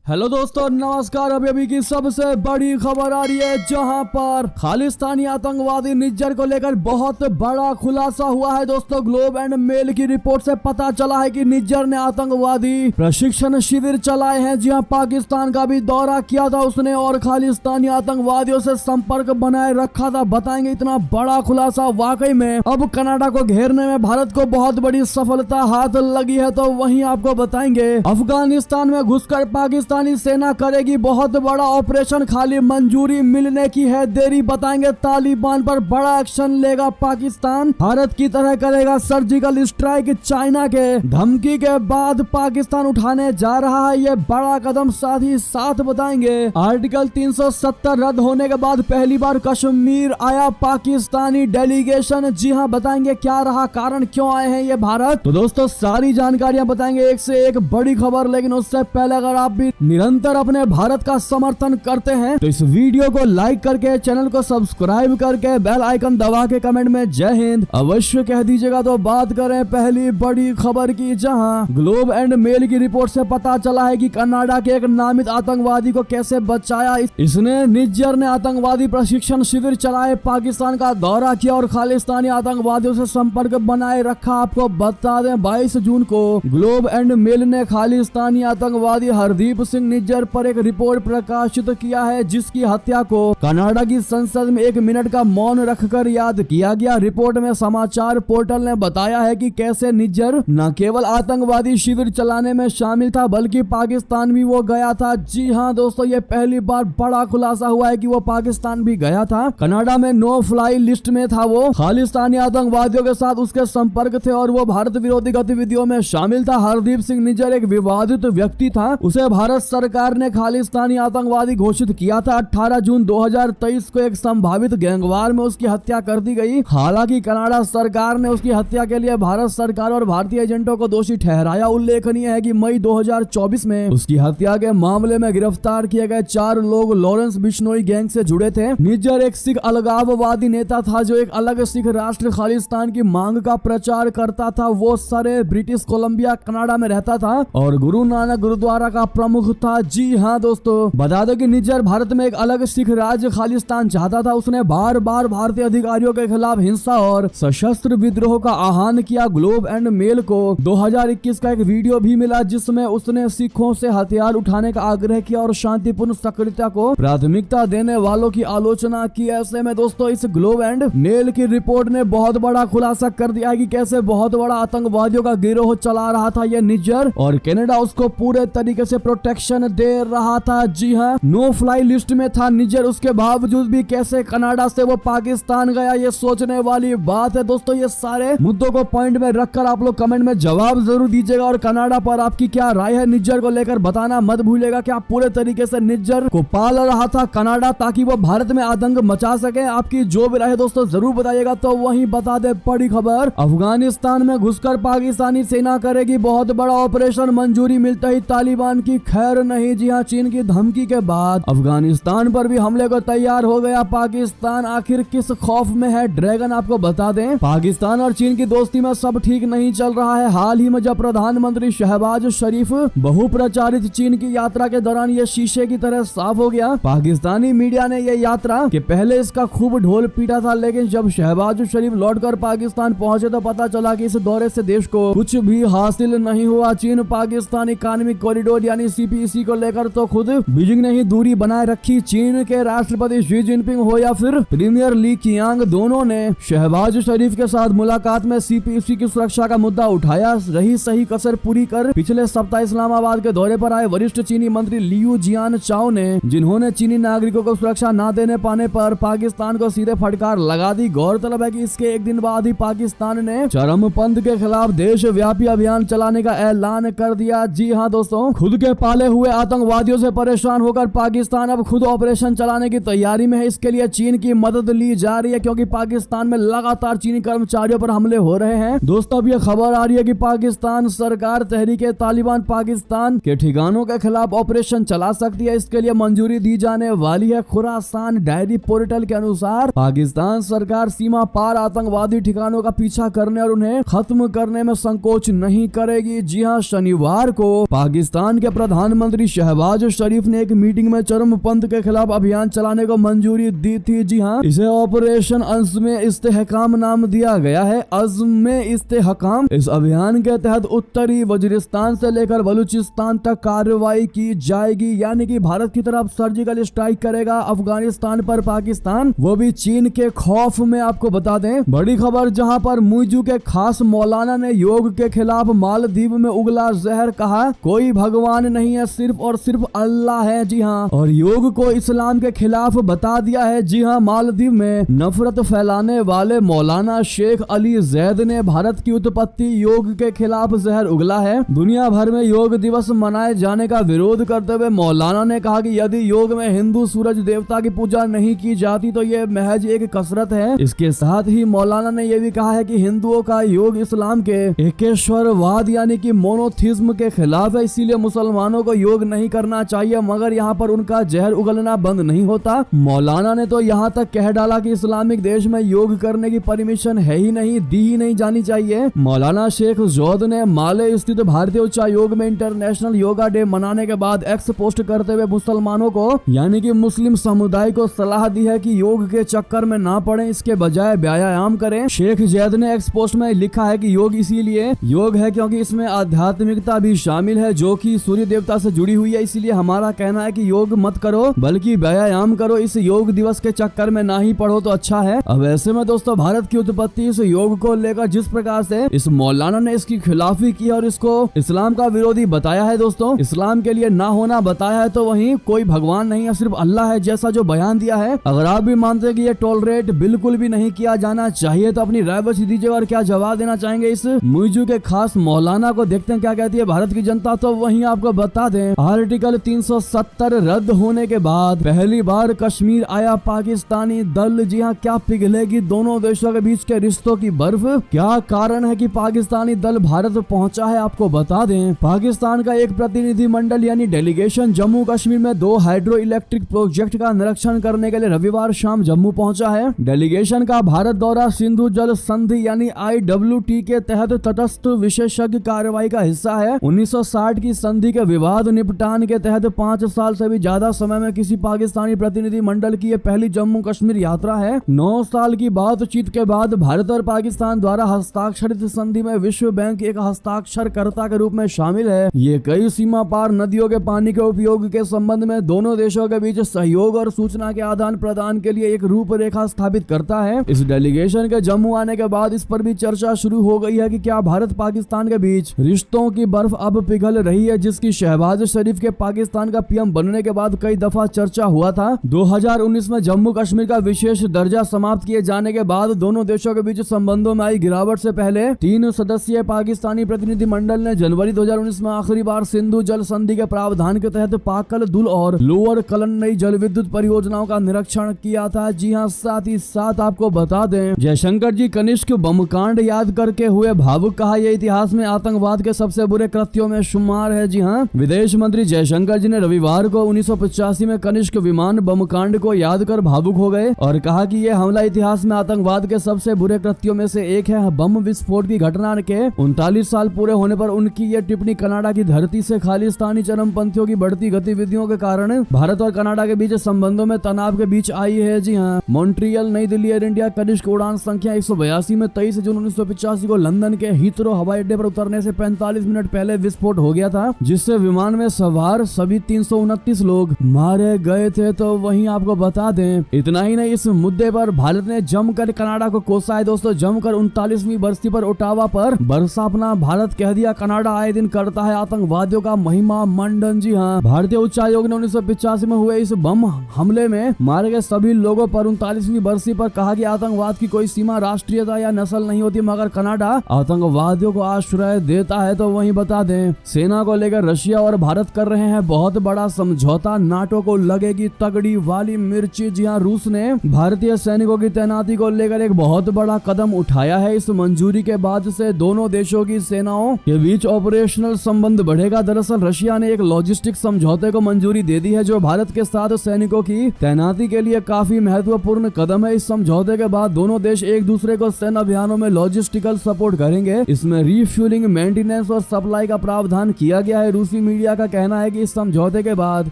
Hello दोस्तों, नमस्कार। अभी की सबसे बड़ी खबर आ रही है, जहां पर खालिस्तानी आतंकवादी निज्जर को लेकर बहुत बड़ा खुलासा हुआ है। दोस्तों, ग्लोब एंड मेल की रिपोर्ट से पता चला है कि निज्जर ने आतंकवादी प्रशिक्षण शिविर चलाए हैं। जी हां, पाकिस्तान का भी दौरा किया था उसने और खालिस्तानी आतंकवादियों से संपर्क बनाए रखा था। बताएंगे इतना बड़ा खुलासा। वाकई में अब कनाडा को घेरने में भारत को बहुत बड़ी सफलता हाथ लगी है। तो वहीं आपको बताएंगे, अफगानिस्तान में घुसकर पाकिस्तानी सेना करेगी बहुत बड़ा ऑपरेशन, खाली मंजूरी मिलने की है देरी। बताएंगे तालिबान पर बड़ा एक्शन लेगा पाकिस्तान, भारत की तरह करेगा सर्जिकल स्ट्राइक। चाइना के धमकी के बाद पाकिस्तान उठाने जा रहा है ये बड़ा कदम। साथ ही साथ बताएंगे, आर्टिकल 370 रद्द होने के बाद पहली बार कश्मीर आया पाकिस्तानी डेलीगेशन। जी हां, बताएंगे क्या रहा कारण, क्यों आए हैं ये भारत। तो दोस्तों, सारी जानकारियां बताएंगे, एक से एक बड़ी खबर। लेकिन उससे पहले अगर आप भी निरंतर अपने भारत का समर्थन करते हैं तो इस वीडियो को लाइक करके, चैनल को सब्सक्राइब करके, बेल आइकन दबा के कमेंट में जय हिंद अवश्य कह दीजिएगा। तो बात करें पहली बड़ी खबर की, जहां ग्लोब एंड मेल की रिपोर्ट से पता चला है कि कनाडा के एक नामित आतंकवादी को कैसे बचाया। इसने निज्जर ने आतंकवादी प्रशिक्षण शिविर चलाए, पाकिस्तान का दौरा किया और खालिस्तानी आतंकवादियों से संपर्क बनाए रखा। आपको बता दें, 22 जून को ग्लोब एंड मेल ने खालिस्तानी आतंकवादी हरदीप सिंह निज्जर पर एक रिपोर्ट प्रकाशित किया है, जिसकी हत्या को कनाडा की संसद में 1 मिनट का मौन रखकर याद किया गया। रिपोर्ट में समाचार पोर्टल ने बताया है कि कैसे निज्जर न केवल आतंकवादी शिविर चलाने में शामिल था, बल्कि पाकिस्तान भी वो गया था। जी हां दोस्तों, ये पहली बार बड़ा खुलासा हुआ है कि वो पाकिस्तान भी गया था। कनाडा में नो फ्लाई लिस्ट में था वो। खालिस्तानी आतंकवादियों के साथ उसके संपर्क थे और वो भारत विरोधी गतिविधियों में शामिल था। हरदीप सिंह निज्जर एक विवादित व्यक्ति था, उसे भारत सरकार ने खालिस्तानी आतंकवादी घोषित किया था। 18 जून 2023 को एक संभावित गैंगवार में उसकी हत्या कर दी गई। हालांकि कनाडा सरकार ने उसकी हत्या के लिए भारत सरकार और भारतीय एजेंटों को दोषी ठहराया। उल्लेखनीय है कि मई 2024 में उसकी हत्या के मामले में गिरफ्तार किए गए 4 लोग लॉरेंस बिश्नोई गैंग से जुड़े थे। निज्जर एक सिख अलगाववादी नेता था जो एक अलग सिख राष्ट्र खालिस्तान की मांग का प्रचार करता था। वो सारे ब्रिटिश कोलंबिया कनाडा में रहता था और गुरु नानक गुरुद्वारा का प्रमुख था। जी हाँ दोस्तों, बता दो कि निज्जर भारत में एक अलग सिख राज्य खालिस्तान चाहता था। उसने बार बार भारतीय अधिकारियों के खिलाफ हिंसा और सशस्त्र विद्रोह का आह्वान किया। ग्लोब एंड मेल को 2021 का एक वीडियो भी मिला, जिसमें उसने सिखों से हथियार उठाने का आग्रह किया और शांतिपूर्ण सक्रियता को प्राथमिकता देने वालों की आलोचना की। ऐसे में दोस्तों, इस ग्लोब एंड मेल की रिपोर्ट ने बहुत बड़ा खुलासा कर दिया कि कैसे बहुत बड़ा आतंकवादियों का गिरोह चला रहा था यह निज्जर, और कनाडा उसको पूरे तरीके से प्रोटेक्शन दे रहा था। जी हाँ, नो फ्लाई लिस्ट में था निज्जर, उसके बावजूद भी कैसे कनाडा से वो पाकिस्तान गया, ये सोचने वाली बात है। दोस्तों, ये सारे मुद्दों को पॉइंट में रखकर आप लोग कमेंट में जवाब जरूर दीजिएगा और कनाडा पर आपकी क्या राय है निज्जर को लेकर बताना मत भूलिएगा। क्या पूरे तरीके से निज्जर को पाल रहा था कनाडा ताकि वो भारत में आतंक मचा सके? आपकी जो भी राय है दोस्तों जरूर बताइएगा। तो वहीं बता दे बड़ी खबर, अफगानिस्तान में घुसकर पाकिस्तानी सेना करेगी बहुत बड़ा ऑपरेशन, मंजूरी मिलते ही तालिबान की खैर नहीं। जी हाँ, चीन की धमकी के बाद अफगानिस्तान पर भी हमले को तैयार हो गया पाकिस्तान। आखिर किस खौफ में है ड्रैगन, आपको बता दें, पाकिस्तान और चीन की दोस्ती में सब ठीक नहीं चल रहा है। हाल ही में जब प्रधानमंत्री शहबाज शरीफ बहुप्रचारित चीन की यात्रा के दौरान ये शीशे की तरह साफ हो गया। पाकिस्तानी मीडिया ने ये यात्रा के पहले इसका खूब ढोल पीटा था, लेकिन जब शहबाज शरीफ लौटकर पाकिस्तान पहुंचे तो पता चला कि इस दौरे से देश को कुछ भी हासिल नहीं हुआ। चीन पाकिस्तान इकोनॉमिक कॉरिडोर यानी CPEC को लेकर तो खुद बीजिंग ने ही दूरी बनाए रखी। चीन के राष्ट्रपति शी जिनपिंग हो या फिर प्रीमियर ली कियांग, दोनों ने शहबाज शरीफ के साथ मुलाकात में CPEC की सुरक्षा का मुद्दा उठाया। रही सही कसर पूरी कर पिछले सप्ताह इस्लामाबाद के दौरे पर आए वरिष्ठ चीनी मंत्री लियू जियान चाओ ने, जिन्होंने चीनी नागरिकों को सुरक्षा न देने पाने पर पाकिस्तान को सीधे फटकार लगा दी। गौरतलब है कि इसके एक दिन बाद ही पाकिस्तान ने चरमपंथ के खिलाफ देशव्यापी अभियान चलाने का ऐलान कर दिया। जी हाँ दोस्तों, खुद के पाले हुए आतंकवादियों से परेशान होकर पाकिस्तान अब खुद ऑपरेशन चलाने की तैयारी में है। इसके लिए चीन की मदद ली जा रही है, क्योंकि पाकिस्तान में लगातार चीनी कर्मचारियों पर हमले हो रहे हैं। दोस्तों, अब यह खबर आ रही है कि पाकिस्तान सरकार तहरीके तालिबान पाकिस्तान के ठिकानों के खिलाफ ऑपरेशन चला सकती है। इसके लिए मंजूरी दी जाने वाली है। खुरासान डायरी पोर्टल के अनुसार पाकिस्तान सरकार सीमा पार आतंकवादी ठिकानों का पीछा करने और उन्हें खत्म करने में संकोच नहीं करेगी। जी हाँ, शनिवार को पाकिस्तान के प्रधान प्रधानमंत्री शहबाज शरीफ ने एक मीटिंग में चरमपंथ के खिलाफ अभियान चलाने को मंजूरी दी थी। जी हाँ, इसे ऑपरेशन अज़्म इस्तेहकाम नाम दिया गया है। अज़्म इस्तेहकाम। इस अभियान के तहत उत्तरी वजीरिस्तान से लेकर बलूचिस्तान तक कार्रवाई की जाएगी, यानी कि भारत की तरफ सर्जिकल स्ट्राइक करेगा अफगानिस्तान पर पाकिस्तान, वो भी चीन के खौफ में। आपको बता दें बड़ी खबर, जहां पर मुइजू के खास मौलाना ने योग के खिलाफ मालदीव में उगला जहर, कहा कोई भगवान नहीं है, सिर्फ और सिर्फ अल्लाह है। जी हाँ, और योग को इस्लाम के खिलाफ बता दिया है। जी हाँ, मालदीव में नफरत फैलाने वाले मौलाना शेख अली जैद ने भारत की उत्पत्ति योग के खिलाफ जहर उगला है। दुनिया भर में योग दिवस मनाए जाने का विरोध करते हुए मौलाना ने कहा कि यदि योग में हिंदू सूरज देवता की पूजा नहीं की जाती तो ये महज एक कसरत है। इसके साथ ही मौलाना ने यह भी कहा है कि हिंदुओं का योग इस्लाम के एकेश्वरवाद यानी कि मोनोथिज्म के खिलाफ है, इसीलिए मुसलमानों को योग नहीं करना चाहिए। मगर यहाँ पर उनका जहर उगलना बंद नहीं होता। मौलाना ने तो यहाँ तक कह डाला कि इस्लामिक देश में योग करने की परमिशन है ही नहीं, दी ही नहीं जानी चाहिए। मौलाना शेख जौद ने माले स्थित भारतीय उच्चायोग में इंटरनेशनल योगा डे मनाने के बाद एक्स पोस्ट करते हुए मुसलमानों को यानी कि मुस्लिम समुदाय को सलाह दी है कि योग के चक्कर में ना पड़े, इसके बजाय व्यायाम करें। शेख जैद ने एक्स पोस्ट में लिखा है कि योग इसीलिए योग है क्योंकि इसमें आध्यात्मिकता भी शामिल है जो कि सूर्य देवता से जुड़ी हुई है, इसीलिए हमारा कहना है कि योग मत करो बल्कि व्यायाम करो, इस योग दिवस के चक्कर में ना ही पढ़ो तो अच्छा है। अब ऐसे में दोस्तों भारत की उत्पत्ति इस योग को लेकर जिस प्रकार से इस मौलाना ने इसकी खिलाफी की और इसको इस्लाम का विरोधी बताया है, दोस्तों इस्लाम के लिए ना होना बताया है, तो वहीं कोई भगवान नहीं है, सिर्फ अल्लाह है जैसा जो बयान दिया है। अगर आप भी मानते हैं कि ये टॉलरेट बिल्कुल भी नहीं किया जाना चाहिए तो अपनी राय बची दीजिए और क्या जवाब देना चाहेंगे इस मुइजू के खास मौलाना को। देखते हैं क्या कहती है भारत की जनता। तो वहीं आपको बता दें आर्टिकल 370 रद्द होने के बाद पहली बार कश्मीर आया पाकिस्तानी दल। जी हाँ, क्या पिघलेगी दोनों देशों के बीच के रिश्तों की बर्फ? क्या कारण है कि पाकिस्तानी दल भारत पहुंचा है? आपको बता दें पाकिस्तान का एक प्रतिनिधि मंडल यानी डेलीगेशन जम्मू कश्मीर में 2 हाइड्रो इलेक्ट्रिक प्रोजेक्ट का निरीक्षण करने के लिए रविवार शाम जम्मू पहुंचा है। डेलीगेशन का भारत दौरा सिंधु जल संधि यानी IWT के तहत तटस्थ विशेषज्ञ कार्रवाई का हिस्सा है। 1960 की संधि के विवाद निपटान के तहत 5 साल से भी ज्यादा समय में किसी पाकिस्तानी प्रतिनिधि मंडल की यह पहली जम्मू कश्मीर यात्रा है। 9 साल की बातचीत के बाद भारत और पाकिस्तान द्वारा हस्ताक्षरित संधि में विश्व बैंक एक हस्ताक्षरकर्ता के रूप में शामिल है। ये कई सीमा पार नदियों के पानी के उपयोग के संबंध में दोनों देशों के बीच सहयोग और सूचना के आदान प्रदान के लिए एक रूपरेखा स्थापित करता है। इस डेलीगेशन के जम्मू आने के बाद इस पर भी चर्चा शुरू हो गई है कि क्या भारत पाकिस्तान के बीच रिश्तों की बर्फ अब पिघल रही है, जिसकी शहबाज शरीफ के पाकिस्तान का PM बनने के बाद कई दफा चर्चा हुआ था। 2019 में जम्मू कश्मीर का विशेष दर्जा समाप्त किए जाने के बाद दोनों देशों के बीच संबंधों में आई गिरावट से पहले 3 सदस्यीय पाकिस्तानी प्रतिनिधि मंडल ने जनवरी 2019 में आखिरी बार सिंधु जल संधि के प्रावधान के तहत पाकल दुल और लोअर कलन्नई जल विद्युत परियोजनाओं का निरीक्षण किया था। जी हाँ, साथ ही साथ आपको बता दें जयशंकर जी कनिष्क बम कांड याद करके हुए भावुक, कहा यह इतिहास में आतंकवाद के सबसे बुरे कृत्यों में शुमार है। जी हाँ, विदेश मंत्री जयशंकर जी ने रविवार को 1985 में कनिष्क विमान बम कांड को याद कर भावुक हो गए और कहा कि यह हमला इतिहास में आतंकवाद के सबसे बुरे कृत्यों में से एक है। बम विस्फोट की घटना के 39 साल पूरे होने पर उनकी यह टिप्पणी कनाडा की धरती से खालिस्तानी चरमपंथियों की बढ़ती गतिविधियों के कारण भारत और कनाडा के बीच संबंधों में तनाव के बीच आई है। जी हाँ, मॉन्ट्रियल नई दिल्ली एयर इंडिया कनिष्क उड़ान संख्या 182 में 23 जून 1985 को लंदन के हीथ्रो हवाई अड्डे पर उतरने से 45 मिनट पहले विस्फोट हो गया था, जिससे विमान में सवार सभी 329 लोग मारे गए थे। तो वहीं आपको बता दें इतना ही नहीं, इस मुद्दे पर भारत ने जमकर कनाडा को कोसा है। दोस्तों जमकर 39वीं बरसी पर ओटावा पर बरसापना भारत कह दिया, कनाडा आए दिन करता है आतंकवादियों का महिमा मंडन। जी हाँ, भारतीय उच्चायोग ने 1985 में हुए इस बम हमले में मारे गए सभी लोगों पर 39वीं बरसी पर कहा कि आतंकवाद की कोई सीमा, राष्ट्रीयता या नस्ल नहीं होती, मगर कनाडा आतंकवादियों को आश्रय देता है। तो वहीं बता दें सेना को लेकर रशिया और भारत कर रहे हैं बहुत बड़ा समझौता, नाटो को लगेगी तगड़ी वाली मिर्ची। जी हाँ, रूस ने भारतीय सैनिकों की तैनाती को लेकर एक बहुत बड़ा कदम उठाया है। इस मंजूरी के बाद से दोनों देशों की सेनाओं के बीच ऑपरेशनल संबंध बढ़ेगा। दरअसल रशिया ने एक लॉजिस्टिक समझौते को मंजूरी दे दी है जो भारत के साथ सैनिकों की तैनाती के लिए काफी महत्वपूर्ण कदम है। इस समझौते के बाद दोनों देश एक दूसरे को सैन्य अभियानों में लॉजिस्टिकल सपोर्ट करेंगे। इसमें रिफ्यूलिंग, मेंटेनेंस और सप्लाई का प्रावधान किया गया है। रूसी मीडिया मीडिया का कहना है कि इस समझौते के बाद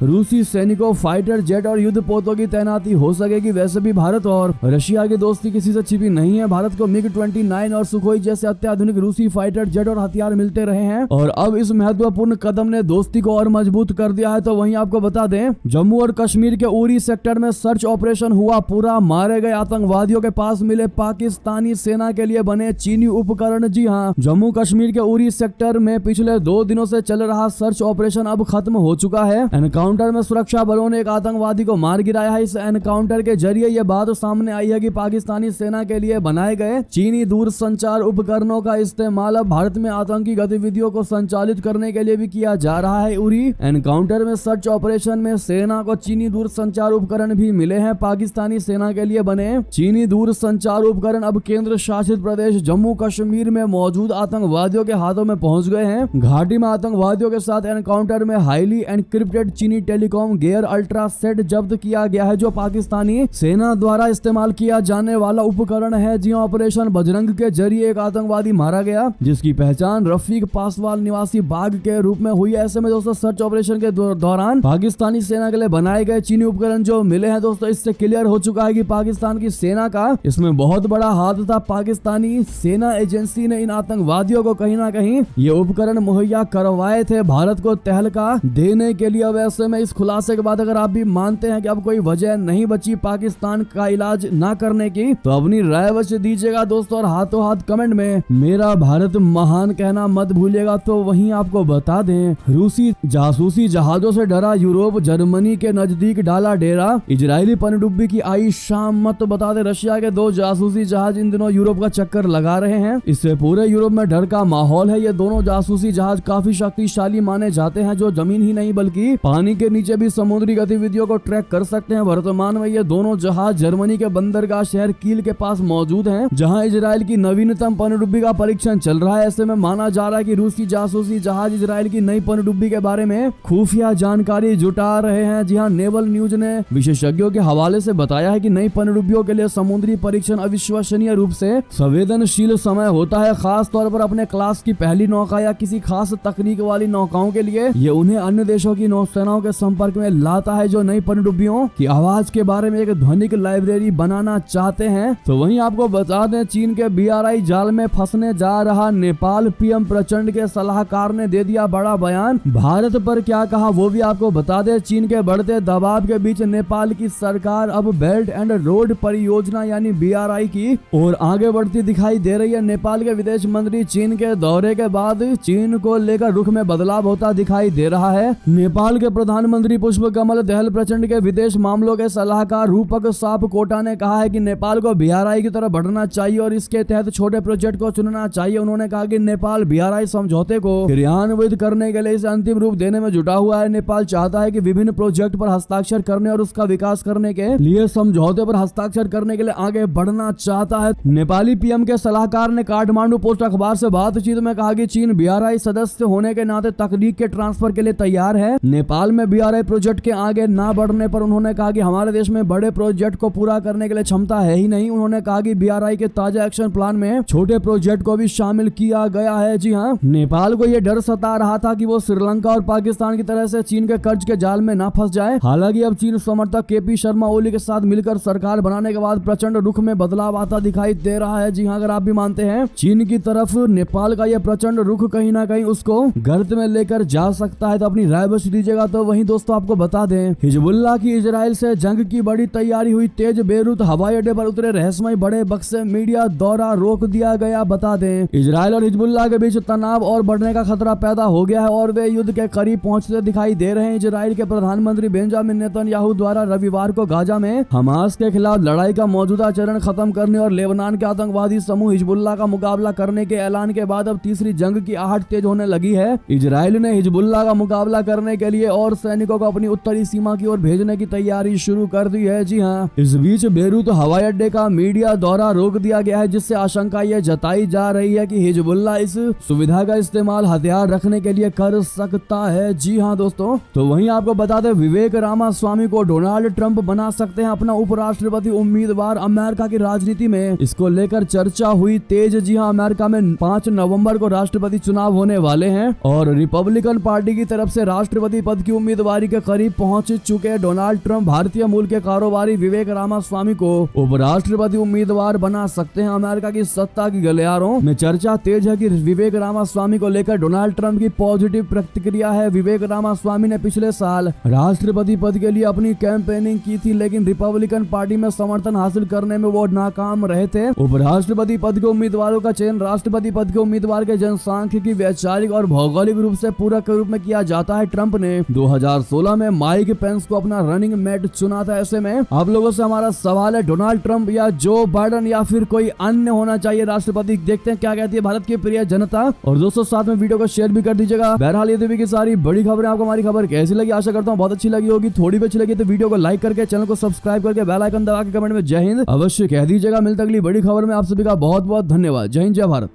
रूसी सैनिकों, फाइटर जेट और युद्धपोतों की तैनाती हो सकेगी। वैसे भी भारत और रशिया की दोस्ती किसी से छिपी नहीं है। भारत को MiG-29 और सुखोई जैसे अत्याधुनिक रूसी फाइटर जेट और हथियार मिलते रहे हैं और अब इस महत्वपूर्ण कदम ने दोस्ती को और मजबूत कर दिया है। तो वहीं आपको बता दें, जम्मू और कश्मीर के उरी सेक्टर में सर्च ऑपरेशन हुआ पूरा। मारे गए आतंकवादियों के पास मिले पाकिस्तानी सेना के लिए बने चीनी उपकरण। जी हाँ, जम्मू कश्मीर के उरी सेक्टर में पिछले 2 दिनों से चल रहा सर्च ऑपरेशन अब खत्म हो चुका है। एनकाउंटर में सुरक्षा बलों ने एक आतंकवादी को मार गिराया है। इस एनकाउंटर के जरिए यह बात सामने आई है कि पाकिस्तानी सेना के लिए बनाए गए चीनी दूरसंचार उपकरणों का इस्तेमाल अब भारत में आतंकी गतिविधियों को संचालित करने के लिए भी किया जा रहा है। उरी एनकाउंटर में सर्च ऑपरेशन में सेना को चीनी दूरसंचार उपकरण भी मिले हैं। पाकिस्तानी सेना के लिए बने चीनी दूरसंचार उपकरण अब केंद्र शासित प्रदेश जम्मू कश्मीर में मौजूद आतंकवादियों के हाथों में पहुंच गए हैं। घाटी में आतंकवादियों के साथ एनकाउंटर में हाईली एनक्रिप्टेड चीनी टेलीकॉम गियर अल्ट्रा सेट जब्त किया गया है, जो पाकिस्तानी सेना द्वारा इस्तेमाल किया जाने वाला उपकरण है। जी ऑपरेशन बजरंग के जरिए एक आतंकवादी मारा गया, जिसकी पहचान रफीक पासवाल निवासी बाग के रूप में हुई है। ऐसे में दोस्तों सर्च ऑपरेशन के दौरान पाकिस्तानी सेना के लिए बनाए गए चीनी उपकरण जो मिले हैं दोस्तों, इससे क्लियर हो चुका है कि पाकिस्तान की सेना का इसमें बहुत बड़ा हाथ था। पाकिस्तानी सेना एजेंसी ने इन आतंकवादियों को कहीं ना कहीं ये उपकरण मुहैया करवाए थे भारत को तहलका देने के लिए। वैसे में इस खुलासे के बाद अगर आप भी मानते हैं कि अब कोई वजह नहीं बची पाकिस्तान का इलाज ना करने की, तो अपनी राय अवश्य दीजिएगा दोस्तों और हाथों हाथ कमेंट में मेरा भारत महान कहना मत भूलिएगा। तो वहीं आपको बता दें, रूसी जासूसी जहाजों से डरा यूरोप, जर्मनी के नजदीक डाला डेरा। इजरायली पनडुब्बी की आई शाम। मत बता दें, रशिया के 2 जासूसी जहाज इन दिनों यूरोप का चक्कर लगा रहे हैं। इससे पूरे यूरोप में डर का माहौल है। ये दोनों जासूसी जहाज काफी शक्तिशाली माने जाते हैं, जो जमीन ही नहीं बल्कि पानी के नीचे भी समुद्री गतिविधियों को ट्रैक कर सकते हैं। वर्तमान में ये दोनों जहाज जर्मनी के बंदरगाह शहर कील के पास मौजूद हैं, जहां इजरायल की नवीनतम पनडुब्बी का परीक्षण चल रहा है। ऐसे में माना जा रहा है कि रूसी जासूसी जहाज इजरायल की नई पनडुब्बी के बारे में खुफिया जानकारी जुटा रहे हैं। जी हाँ, नेवल न्यूज ने विशेषज्ञों के हवाले से बताया है कि नई पनडुब्बियों के लिए समुद्री परीक्षण अविश्वसनीय रूप से संवेदनशील समय होता है, खास तौर पर अपने क्लास की पहली नौका या किसी खास तकनीक वाली नौकाओं के लिए। ये उन्हें अन्य देशों की नौसेनाओं के संपर्क में लाता है जो नई पनडुब्बियों की आवाज के बारे में एक ध्वनिक लाइब्रेरी बनाना चाहते हैं। तो वहीं आपको बता दें, चीन के BRI जाल में फंसने जा रहा नेपाल, PM प्रचंड के सलाहकार ने दे दिया बड़ा बयान। भारत पर क्या कहा वो भी आपको बता दें। चीन के बढ़ते दबाव के बीच नेपाल की सरकार अब बेल्ट एंड रोड परियोजना यानी BRI की और आगे बढ़ती दिखाई दे रही है। नेपाल के विदेश मंत्री चीन के दौरे के बाद चीन को लेकर रुख में बदलाव होता दिखाई दे रहा है। नेपाल के प्रधानमंत्री पुष्प कमल दहल प्रचंड के विदेश मामलों के सलाहकार रूपक सापकोटा ने कहा है कि नेपाल को BRI की तरफ बढ़ना चाहिए और इसके तहत छोटे प्रोजेक्ट को चुनना चाहिए। उन्होंने कहा कि नेपाल BRI समझौते को क्रियान्वित करने के लिए इसे अंतिम रूप देने में जुटा हुआ है। नेपाल चाहता है कि विभिन्न प्रोजेक्ट पर हस्ताक्षर करने और उसका विकास करने के लिए समझौते पर हस्ताक्षर करने के लिए आगे बढ़ना चाहता है। नेपाली PM के सलाहकार ने काठमांडू पोस्ट अखबार से बातचीत में कहा कि चीन BRI सदस्य होने के नाते तकनीक के ट्रांसफर के लिए तैयार है। नेपाल में BRI प्रोजेक्ट के आगे ना बढ़ने पर उन्होंने कहा कि हमारे देश में बड़े प्रोजेक्ट को पूरा करने के लिए क्षमता है ही नहीं। उन्होंने कहा कि BRI के ताजा एक्शन प्लान में छोटे प्रोजेक्ट को भी शामिल किया गया है। जी हाँ, नेपाल को यह डर सता रहा था कि वो श्रीलंका और पाकिस्तान की तरह से चीन के कर्ज के जाल में ना फंस जाए। हालांकि अब चीन समर्थक KP शर्मा ओली के साथ मिलकर सरकार बनाने के बाद प्रचंड रुख में बदलाव आता दिखाई दे रहा है। जी हाँ, अगर आप भी मानते हैं चीन की तरफ नेपाल का यह प्रचंड रुख कहीं ना कहीं उसको गर्त में लेकर जा सकता है, तो अपनी राय बस दीजिएगा। तो वहीं दोस्तों आपको बता दें, हिजबुल्लाह की इजराइल से जंग की बड़ी तैयारी हुई तेज। बेरूत हवाई अड्डे पर उतरे रहस्यमय बड़े बक्से, मीडिया दौरा रोक दिया गया। बता दें, इजराइल और हिजबुल्लाह के बीच तनाव और बढ़ने का खतरा पैदा हो गया है और वे युद्ध के करीब पहुंचते दिखाई दे रहे हैं। इजराइल के प्रधानमंत्री बेंजामिन नेतन्याहू द्वारा रविवार को गाजा में हमास के खिलाफ लड़ाई का मौजूदा चरण खत्म करने और लेबनान के आतंकवादी समूह हिजबुल्लाह का मुकाबला करने के ऐलान के बाद अब तीसरी जंग की आहट तेज होने लगी है। इजराइल ने हिजबुल्लाह का मुकाबला करने के लिए और सैनिकों को अपनी उत्तरी सीमा की ओर भेजने की तैयारी शुरू कर दी है। जी हाँ, इस बीच बेरूत हवाई अड्डे का मीडिया दौरा रोक दिया गया है, जिससे आशंका यह जताई जा रही है कि हिजबुल्लाह इस सुविधा का इस्तेमाल हथियार रखने के लिए कर सकता है। जी हाँ दोस्तों, तो वहीं आपको बता दें, विवेक रामास्वामी को डोनाल्ड ट्रंप बना सकते हैं अपना उपराष्ट्रपति उम्मीदवार। अमेरिका की राजनीति में इसको लेकर चर्चा हुई तेज। जी हाँ, अमेरिका में 5 नवंबर को राष्ट्रपति चुनाव होने वाले हैं और रिपब्लिकन पार्टी की तरफ से राष्ट्रपति पद की उम्मीदवारी के करीब पहुंच चुके डोनाल्ड ट्रंप भारतीय मूल के कारोबारी विवेक रामास्वामी को उपराष्ट्रपति उम्मीदवार बना सकते हैं। अमेरिका की सत्ता की गलियारों में चर्चा तेज है कि विवेक रामास्वामी को लेकर डोनाल्ड ट्रंप की पॉजिटिव प्रतिक्रिया है। विवेक रामास्वामी ने पिछले साल राष्ट्रपति पद के लिए अपनी कैंपेनिंग की थी, लेकिन रिपब्लिकन पार्टी में समर्थन हासिल करने में वो नाकाम रहे थे। उपराष्ट्रपति पद के उम्मीदवारों का चयन राष्ट्रपति पद के उम्मीदवार के जनसांख्यिकी, वैचारिक और भौगोलिक रूप से पूरक के रूप में किया जाता है। ट्रंप ने 2016 में माइक पेंस को अपना रनिंग मेट चुना था। ऐसे में आप लोगों से हमारा सवाल है, डोनाल्ड ट्रंप या जो बाइडेन या फिर कोई अन्य होना चाहिए राष्ट्रपति? देखते हैं क्या कहती है भारत की प्रिय जनता। और दोस्तों साथ में वीडियो को शेयर भी कर दीजिएगा। बहरहाल ये देवी की सारी बड़ी खबरें आपको हमारी खबर कैसी लगी, आशा करता हूँ बहुत अच्छी लगी होगी। थोड़ी भी अच्छी लगी तो वीडियो को लाइक करके, चैनल को सब्सक्राइब करके, बेल आइकन दबा के कमेंट में जय हिंद अवश्य कह दीजिएगा। मिलता अगली बड़ी खबर में। आप सभी का बहुत बहुत धन्यवाद। जय हिंद, जय भारत।